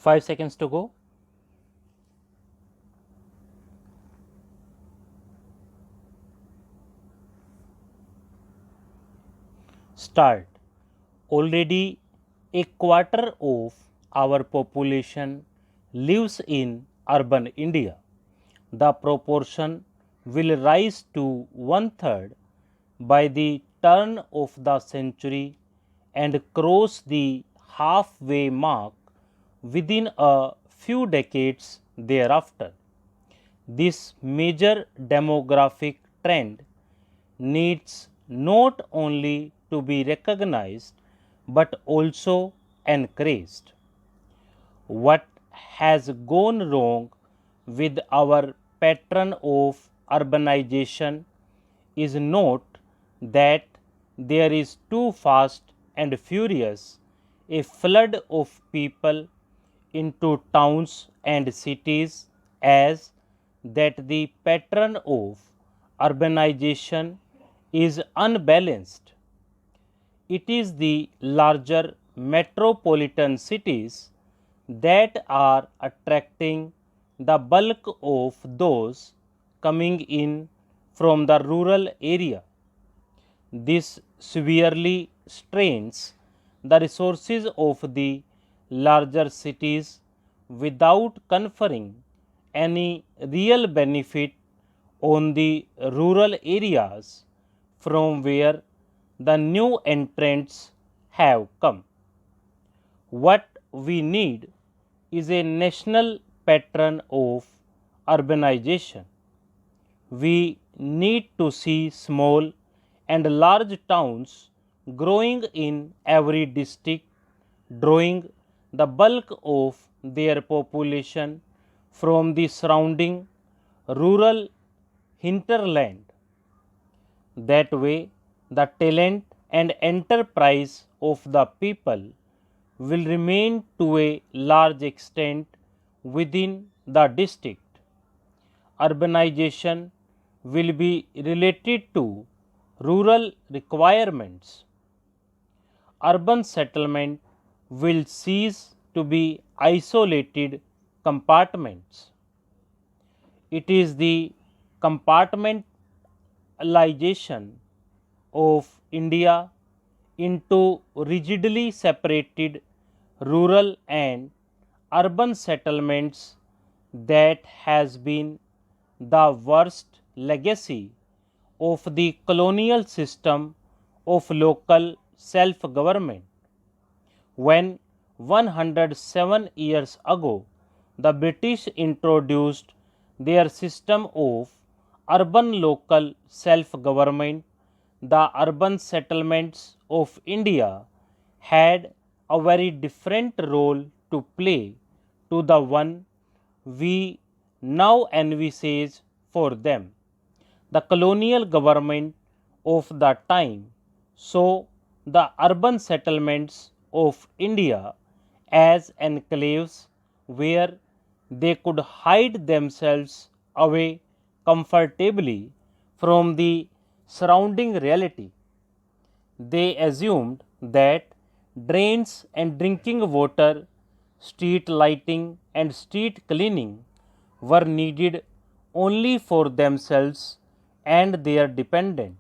5 seconds to go. Start. Already a quarter of our population lives in urban India. The proportion will rise to one-third by the turn of the century and cross the halfway mark within a few decades thereafter. This major demographic trend needs not only to be recognized but also encouraged. What has gone wrong with our pattern of urbanization is not that there is too fast and furious a flood of people into towns and cities, as that the pattern of urbanization is unbalanced. It is the larger metropolitan cities that are attracting the bulk of those coming in from the rural area. This severely strains the resources of the larger cities without conferring any real benefit on the rural areas from where the new entrants have come. What we need is a national pattern of urbanization. We need to see small and large towns growing in every district, drawing the bulk of their population from the surrounding rural hinterland. That way, the talent and enterprise of the people will remain to a large extent within the district. Urbanization will be related to rural requirements. Urban settlement will cease to be isolated compartments. It is the compartmentalization of India into rigidly separated rural and urban settlements that has been the worst legacy of the colonial system of local self-government. When 107 years ago the British introduced their system of urban local self-government, the urban settlements of India had a very different role to play to the one we now envisage for them. The colonial government of the time saw the urban settlements of India as enclaves where they could hide themselves away comfortably from the surrounding reality. They assumed that drains and drinking water, street lighting and street cleaning were needed only for themselves and their dependent.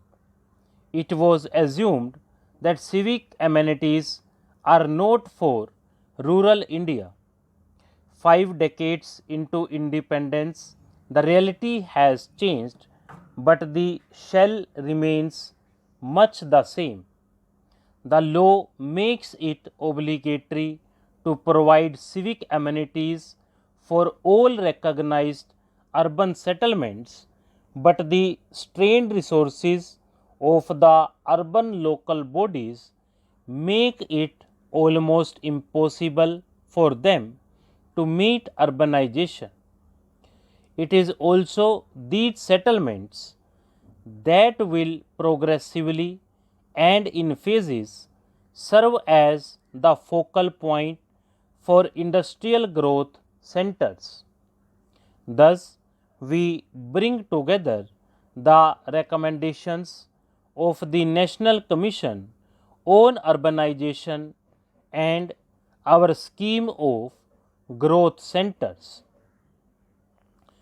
It was assumed that civic amenities are not for rural India. 5 decades into independence, the reality has changed, but the shell remains much the same. The law makes it obligatory to provide civic amenities for all recognized urban settlements, but the strained resources of the urban local bodies make it almost impossible for them to meet urbanization. It is also these settlements that will progressively and in phases serve as the focal point for industrial growth centers. Thus, we bring together the recommendations of the National Commission on Urbanization and our scheme of growth centers.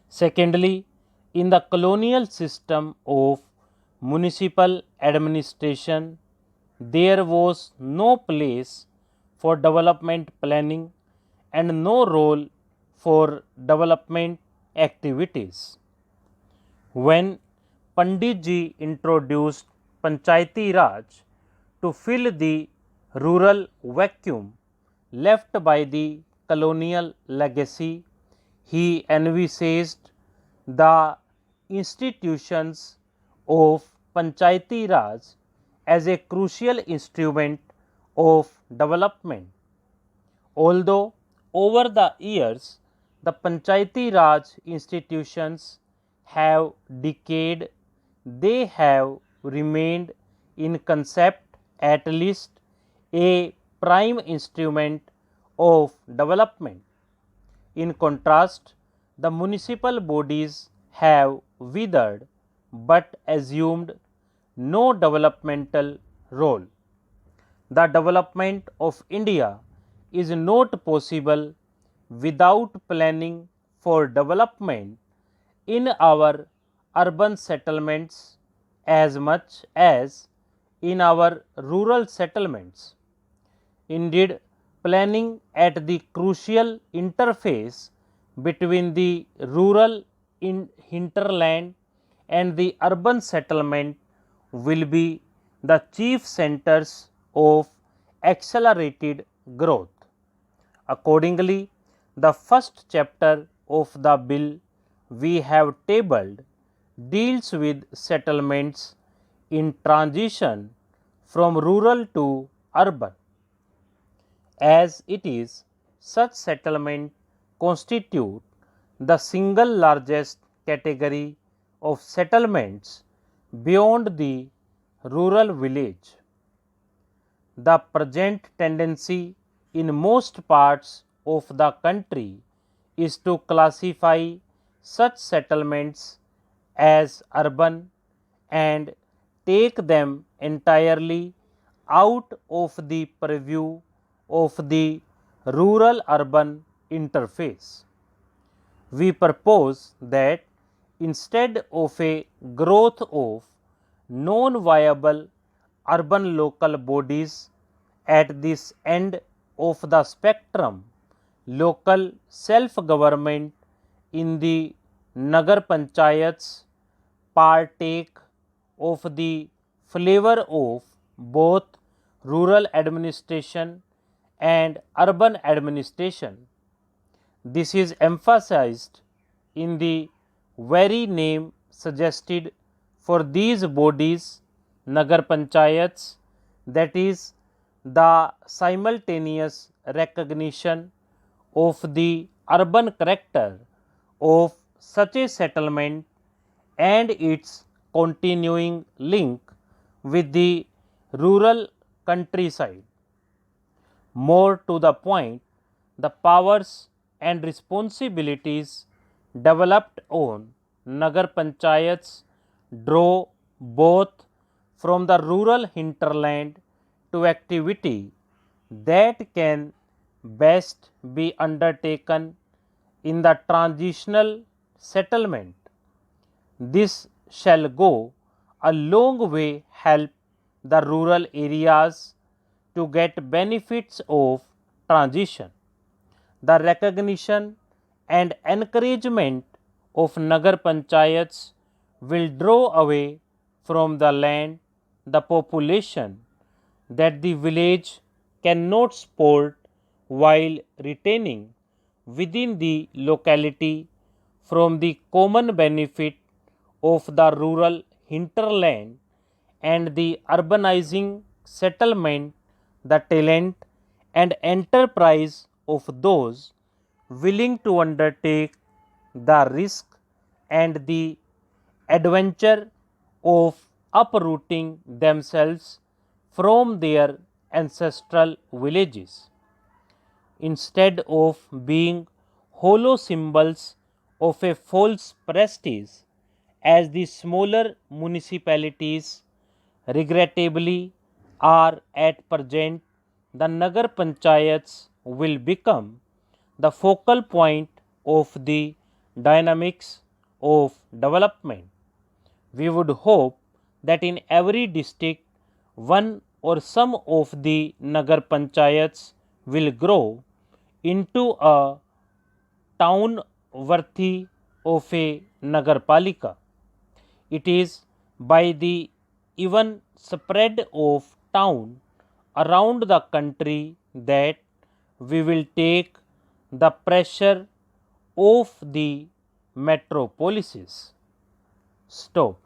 Secondly, in the colonial system of municipal administration, there was no place for development planning and no role for development activities. When Pandit ji introduced Panchayati Raj to fill the rural vacuum left by the colonial legacy, he envisaged the institutions of Panchayati Raj as a crucial instrument of development. Although over the years the Panchayati Raj institutions have decayed, they have remained in concept at least a prime instrument of development. In contrast, the municipal bodies have withered but assumed no developmental role. The development of India is not possible without planning for development in our urban settlements as much as in our rural settlements. Indeed, planning at the crucial interface between the rural hinterland and the urban settlement will be the chief centers of accelerated growth. Accordingly, the first chapter of the bill we have tabled deals with settlements in transition from rural to urban. As it is, such settlement constitute the single largest category of settlements beyond the rural village. The present tendency in most parts of the country is to classify such settlements as urban and take them entirely out of the purview of the rural urban interface. We propose that instead of a growth of non viable urban local bodies at this end of the spectrum, local self government in the Nagar Panchayats partake of the flavor of both rural administration and urban administration. This is emphasized in the very name suggested for these bodies, Nagar Panchayats, that is, the simultaneous recognition of the urban character of such a settlement and its continuing link with the rural countryside. More to the point, the powers and responsibilities developed on Nagar Panchayats draw both from the rural hinterland to activity that can best be undertaken in the transitional settlement. This shall go a long way help the rural areas to get benefits of transition. The recognition and encouragement of Nagar Panchayats will draw away from the land the population that the village cannot support while retaining within the locality from the common benefit of the rural hinterland and the urbanizing settlement, the talent and enterprise of those willing to undertake the risk and the adventure of uprooting themselves from their ancestral villages. Instead of being hollow symbols of a false prestige, as the smaller municipalities regrettably are at present, the Nagar Panchayats will become the focal point of the dynamics of development. We would hope that in every district one or some of the Nagar Panchayats will grow into a town worthy of a Nagarpalika. It is by the even spread of town around the country that we will take the pressure off the metropolises. Stop.